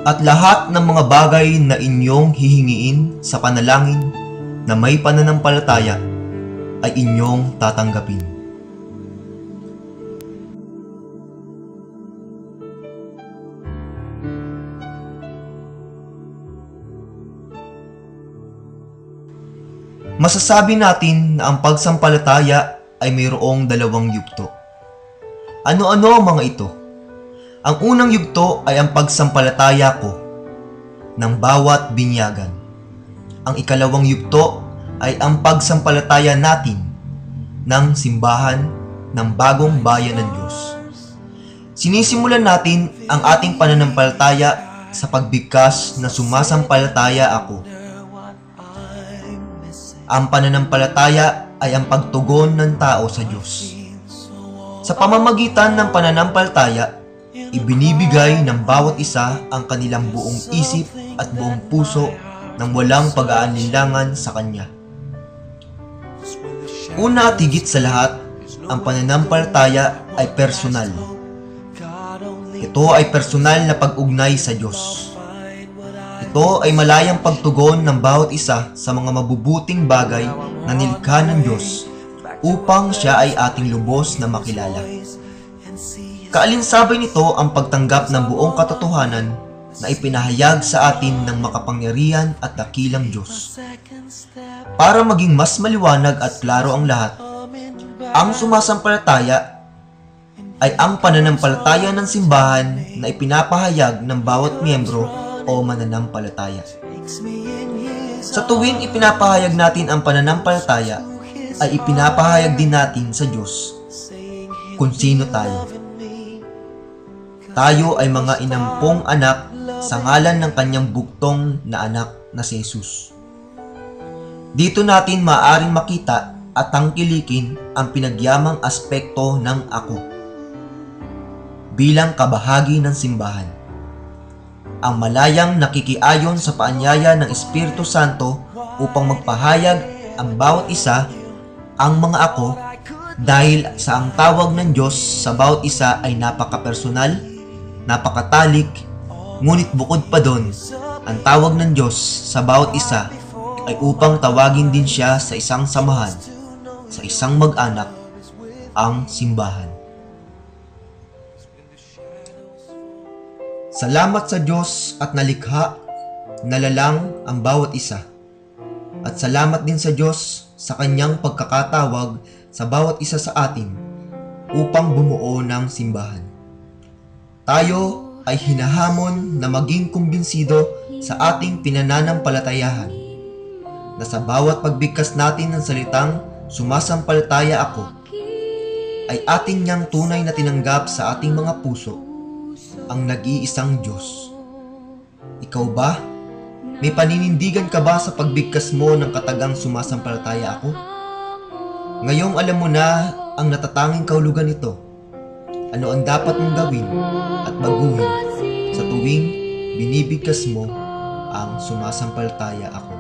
At lahat ng mga bagay na inyong hihingiin sa panalangin na may pananampalataya ay inyong tatanggapin. Masasabi natin na ang pagsampalataya ay mayroong dalawang yugto. Ano-ano ang mga ito? Ang unang yugto ay ang pagsampalataya ko ng bawat binyagan. Ang ikalawang yugto ay ang pagsampalataya natin ng simbahan ng bagong bayan ng Diyos. Sinisimulan natin ang ating pananampalataya sa pagbigkas na sumasampalataya ako. Ang pananampalataya ay ang pagtugon ng tao sa Diyos. Sa pamamagitan ng pananampalataya, ibinibigay ng bawat isa ang kanilang buong isip at buong puso nang walang pag-aalinlangan sa Kanya. Una at higit sa lahat, ang pananampalataya ay personal. Ito ay personal na pag-ugnay sa Diyos. Ito ay malayang pagtugon ng bawat isa sa mga mabubuting bagay na nilikha ng Diyos upang siya ay ating lubos na makilala. Kaalinsabay nito ang pagtanggap ng buong katotohanan na ipinahayag sa atin ng makapangyarihan at dakilang Diyos. Para maging mas maliwanag at klaro ang lahat, ang sumasampalataya ay ang pananampalataya ng simbahan na ipinapahayag ng bawat miyembro o mananampalataya. Sa tuwing ipinapahayag natin ang pananampalataya, ay ipinapahayag din natin sa Diyos kung sino tayo. Tayo ay mga inampong anak sa ngalan ng kanyang bugtong na anak na si Jesus. Dito natin maaaring makita at tangkilikin ang pinagyamang aspekto ng ako bilang kabahagi ng simbahan. Ang malayang nakikiayon sa paanyaya ng Espiritu Santo upang magpahayag ang bawat isa ang mga ako dahil sa ang tawag ng Diyos sa bawat isa ay napaka-personal, napakatalik, ngunit bukod pa doon, ang tawag ng Diyos sa bawat isa ay upang tawagin din siya sa isang samahan, sa isang mag-anak, ang simbahan. Salamat sa Diyos at nalikha, nalalang ang bawat isa. At salamat din sa Diyos sa kanyang pagkakatawag sa bawat isa sa atin upang bumuo ng simbahan. Tayo ay hinahamon na maging kumbinsido sa ating pinananampalatayahan na sa bawat pagbigkas natin ng salitang sumasampalataya ako ay ating niyang tunay na tinanggap sa ating mga puso ang nag-iisang Diyos. Ikaw ba? May paninindigan ka ba sa pagbigkas mo ng katagang sumasampalataya ako? Ngayong alam mo na ang natatanging kahulugan nito. Ano ang dapat mong gawin at baguhin sa tuwing binibigkas mo ang sumasampalataya ako?